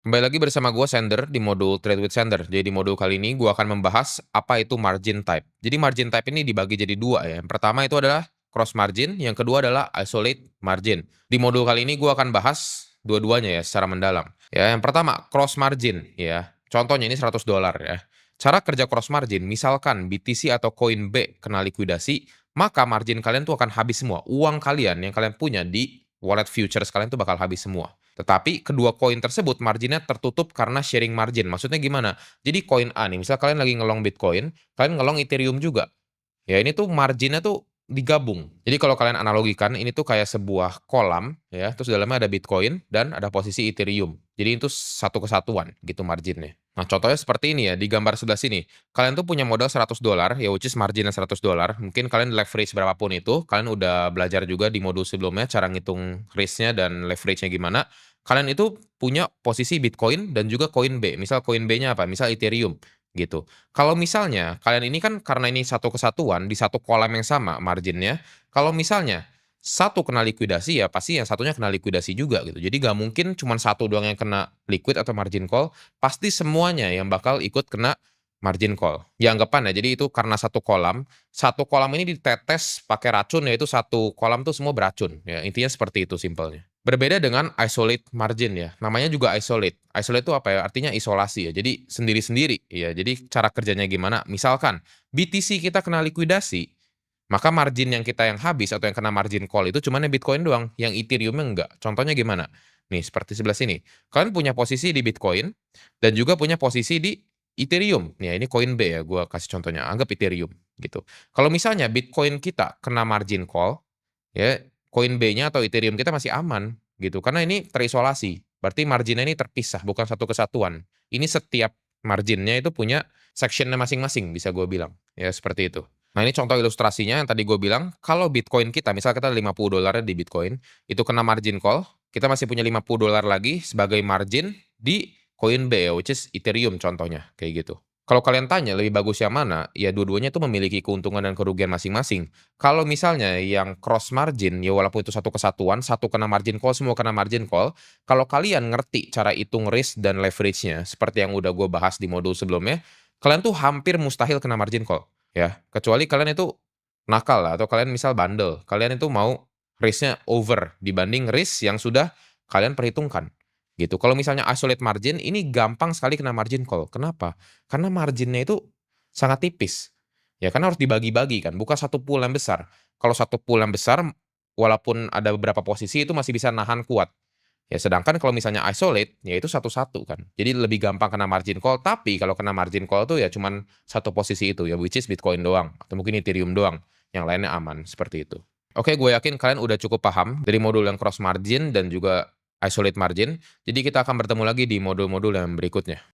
Kembali lagi bersama gue Sender di modul Trade with Sender. Jadi di modul kali ini gue akan membahas apa itu margin type. Jadi margin type ini dibagi jadi dua ya. Yang pertama itu adalah cross margin, yang kedua adalah isolate margin. Di modul kali ini gue akan bahas dua-duanya ya secara mendalam. Ya, yang pertama cross margin ya. Contohnya ini $100 ya. Cara kerja cross margin, misalkan BTC atau koin B kena likuidasi, maka margin kalian tuh akan habis semua. Uang kalian yang kalian punya di wallet futures kalian tuh bakal habis semua. Tetapi kedua koin tersebut marginnya tertutup karena sharing margin. Maksudnya gimana? Jadi koin A nih, misal kalian lagi ngelong Bitcoin, kalian ngelong Ethereum juga. Ya ini tuh marginnya tuh digabung. Jadi kalau kalian analogikan, ini tuh kayak sebuah kolam, ya, terus dalamnya ada Bitcoin dan ada posisi Ethereum. Jadi itu satu kesatuan gitu marginnya. Nah contohnya seperti ini ya, di gambar sebelah sini. Kalian tuh punya modal $100, ya which is marginnya $100. Mungkin kalian leverage berapapun itu, kalian udah belajar juga di modul sebelumnya cara ngitung risk-nya dan leverage-nya gimana. Kalian itu punya posisi Bitcoin dan juga koin B. Misal koin B-nya apa? Misal Ethereum gitu. Kalau misalnya kalian ini kan karena ini satu kesatuan di satu kolam yang sama marginnya, kalau misalnya satu kena likuidasi ya pasti yang satunya kena likuidasi juga gitu. Jadi nggak mungkin cuma satu doang yang kena liquid atau margin call, pasti semuanya yang bakal ikut kena margin call. Ya anggapan ya, jadi itu karena satu kolam ini ditetes pakai racun yaitu satu kolam tuh semua beracun. Ya intinya seperti itu simpelnya. Berbeda dengan isolate margin ya, namanya juga isolate. Isolate itu apa ya? Artinya isolasi ya, jadi sendiri-sendiri ya. Jadi cara kerjanya gimana? Misalkan BTC kita kena likuidasi, maka margin yang kita yang habis atau yang kena margin call itu cuma yang Bitcoin doang, yang Ethereum enggak. Contohnya gimana? Nih, seperti sebelah sini. Kalian punya posisi di Bitcoin dan juga punya posisi di Ethereum. Ya, ini koin B ya, gua kasih contohnya. Anggap Ethereum gitu. Kalau misalnya Bitcoin kita kena margin call, ya, koin B-nya atau Ethereum kita masih aman gitu. Karena ini terisolasi. Berarti marginnya ini terpisah, bukan satu kesatuan. Ini setiap marginnya itu punya sectionnya masing-masing, bisa gue bilang. Ya, seperti itu. Nah, ini contoh ilustrasinya yang tadi gue bilang, kalau Bitcoin kita, misal kita $50 di Bitcoin, itu kena margin call, kita masih punya $50 lagi sebagai margin di koin B ya, which is Ethereum contohnya, kayak gitu. Kalau kalian tanya lebih bagus yang mana, ya dua-duanya itu memiliki keuntungan dan kerugian masing-masing. Kalau misalnya yang cross margin, ya walaupun itu satu kesatuan, satu kena margin call, semua kena margin call, kalau kalian ngerti cara hitung risk dan leverage-nya, seperti yang udah gue bahas di modul sebelumnya, kalian tuh hampir mustahil kena margin call. Ya, kecuali kalian itu nakal lah, atau kalian misal bandel, kalian itu mau risk-nya over dibanding risk yang sudah kalian perhitungkan. Gitu. Kalau misalnya isolate margin, ini gampang sekali kena margin call. Kenapa? Karena marginnya itu sangat tipis. Ya, karena harus dibagi-bagi kan, bukan satu pool yang besar. Kalau satu pool yang besar, walaupun ada beberapa posisi itu masih bisa nahan kuat. Ya, sedangkan kalau misalnya isolate, ya itu satu-satu kan. Jadi lebih gampang kena margin call, tapi kalau kena margin call tuh ya cuman satu posisi itu ya, which is Bitcoin doang, atau mungkin Ethereum doang. Yang lainnya aman, seperti itu. Oke, gue yakin kalian udah cukup paham dari modul yang cross margin dan juga isolate margin. Jadi kita akan bertemu lagi di modul-modul yang berikutnya.